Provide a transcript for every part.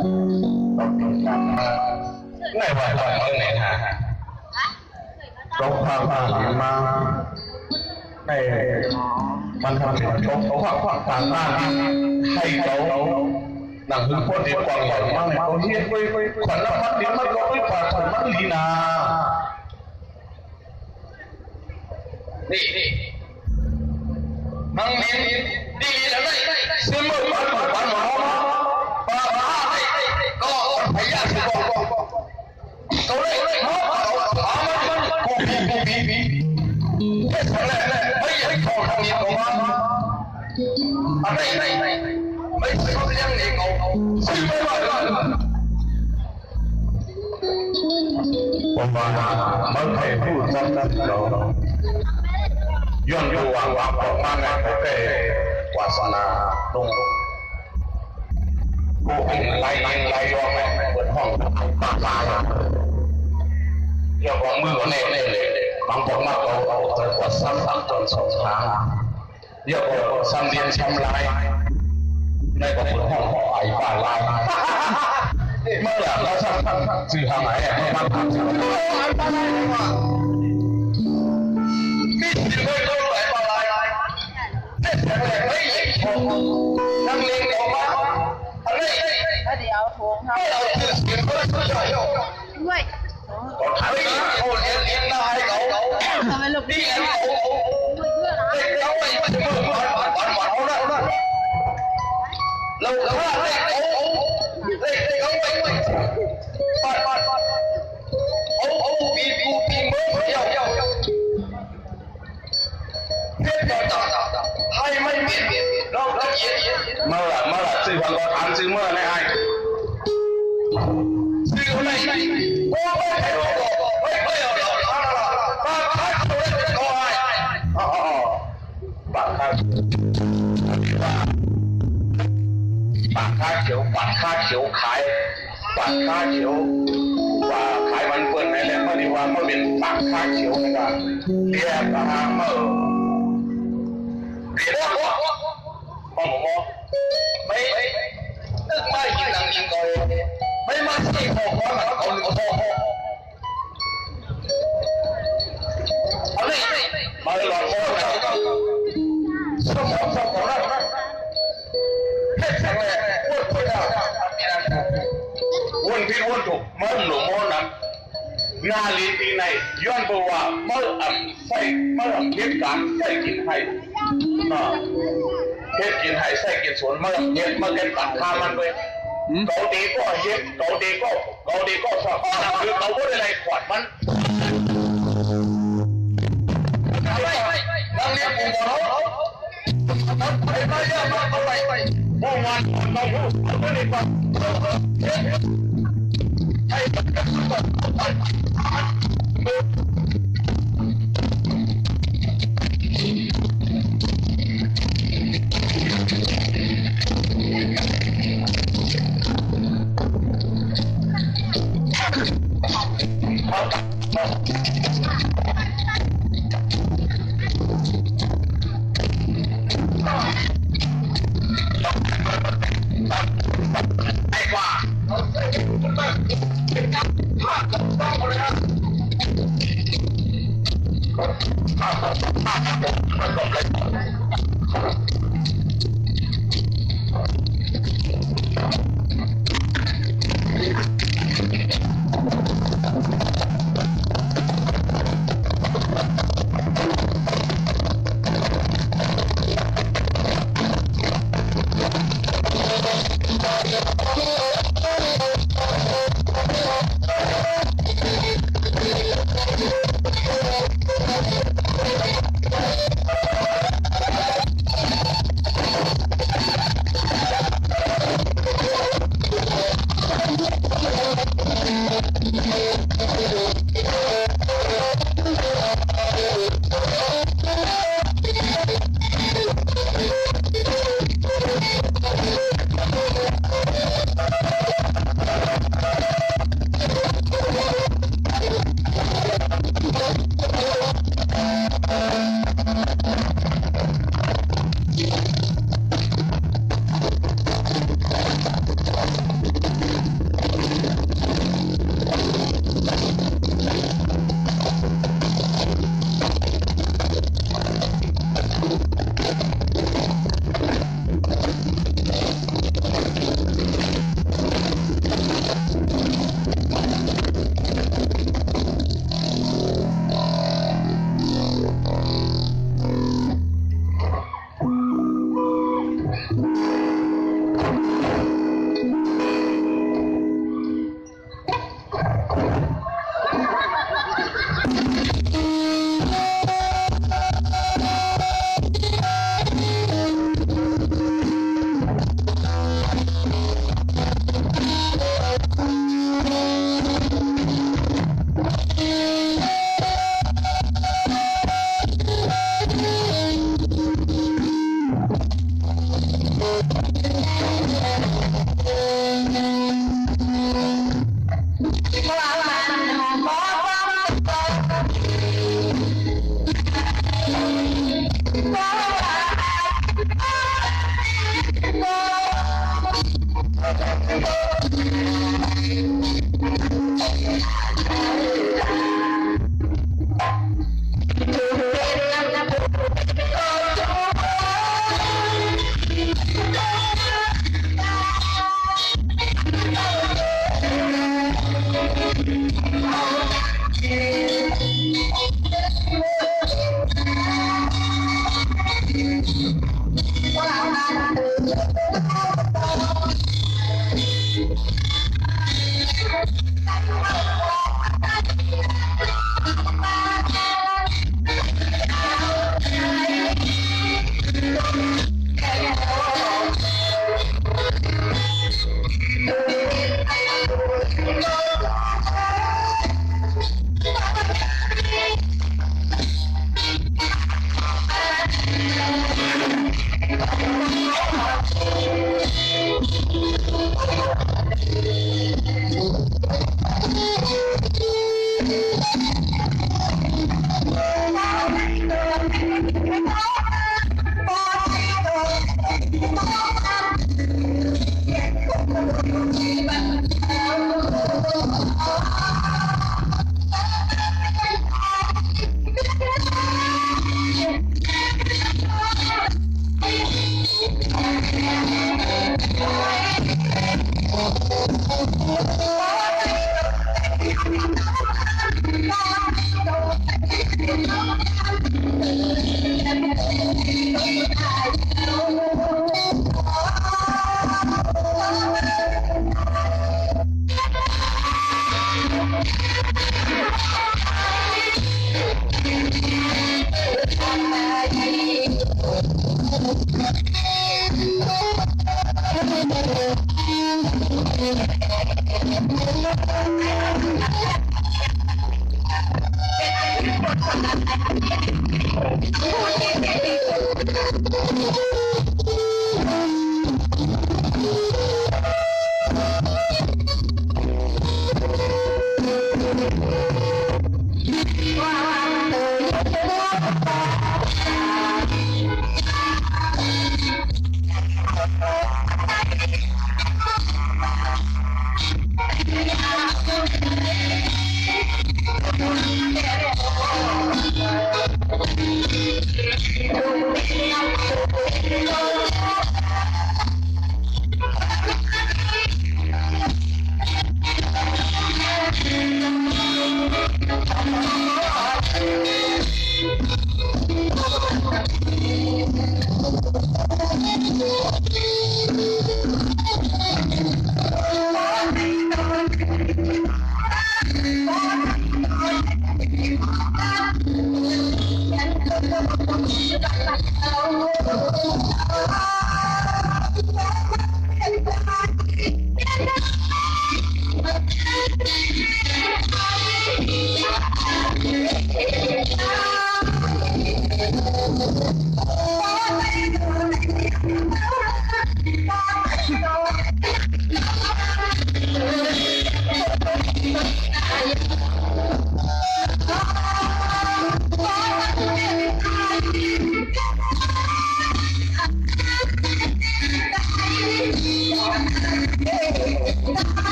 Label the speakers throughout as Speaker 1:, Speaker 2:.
Speaker 1: ในวันเมื่อไหร่ฮะตกความผ่านมาในมันทำให้ตกความผ่านมาให้เขาหนังคือคนที่กว้างใหญ่มากเขาเฮี้ยนขวัญละมันดิมันก็ไม่ผ่านขวัญมันลีนานี่มังมินดีแล้วไม่ซื้อมือมันมันหมอปลาก็พยายามจะบอกตัวเล็กๆมันกูปีเฮ็ดอะไรไม่ขอทางนี้ของมันอะไรไม่ใช่เขาเลี้ยงเองเอาซื้อไม่ไหวผมว่ามันให้พูดซ้ำๆเราย้อนอยู่วางออกมาไงโอเควาสนาลงกูเป็นไล่ยอมเปิดห้องตาเดี๋ยววางมือเน่บางคนมาเอาตะกวดซ้ำจนสองครั้งเดี๋ยวซ้ำเรียนซ้ำลายในกระเป๋าห้องไอ้ป่าลายเมื่อไหร่เราซ้ำสื่อทางไหนให้มันทำไอ้ป่าลายว่ามีสิ่งไม่รู้ไอ้ป่าลายเด็กเฮ้ยนั่งเลี้ยงออกมาอะไร
Speaker 2: เดี๋ยวโถงเขา
Speaker 1: เราคือสิ่งไม่รู้
Speaker 2: ด้วย
Speaker 1: ก็ทำให้เขาเลี้ยงได้เขา
Speaker 2: ทำไมลูก
Speaker 1: นี่เขาเราไปมันเอาละเราฆ่าได้เขาไปเอาปีมือเดียวเพื่อจะให้ไม่มีเราละเอียดเมื่อซื้อพังก็ทานซื้อเมื่อไม่ให้ซื้ออะไรโอ้ไม่เอาปากข้าเขาเล่นก็ให้ปากข้าเขียวขายปากข้าเขียวว่าขายมันเปิดไหนแล้วไม่ได้ว่ามันเป็นปากข้าเขียวนะครับเรียกอาหารมาเรียกว่าไม่ตึกไม่ยิงหนังยิงก่อยไม่มาที่หอกว่ามันเอาหนึ่งหอกอะไรมาหลอกโม่นะสมองนะเฮ็ดจังเลยอ้วนคนละอ้วนพี่อ้วนถูกเมื่อหนุ่มโม่นะงาลีตีในย้อนบอกว่าเมื่อใส่เมื่อเหตุการณ์ใส่กินให้เฮ็ดกินให้ใส่กินสวนเมื่อเฮ็ดเมื่อกันตัดข้ามันเลยเกาดีก็เฮ็ดเกาดีก็ชอบคือเขาพูดอะไรขวัญมันนั่งเลี้ยงปูเขาไปเยอะมากเขาไปพวกมันเราพูดไม่ได้ฟังให้
Speaker 3: anh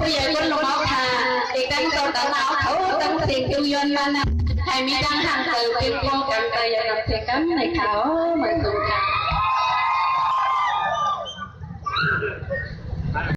Speaker 3: ผู้ใหญ่คนลงเอาค่ะเด็กดังโตตาเอาเขาตั้งเสียงคิวยนมานะให้มีดังห่างเติมเป็นวงกันแต่อย่าดับเสียงกันในเขาเหมือนกัน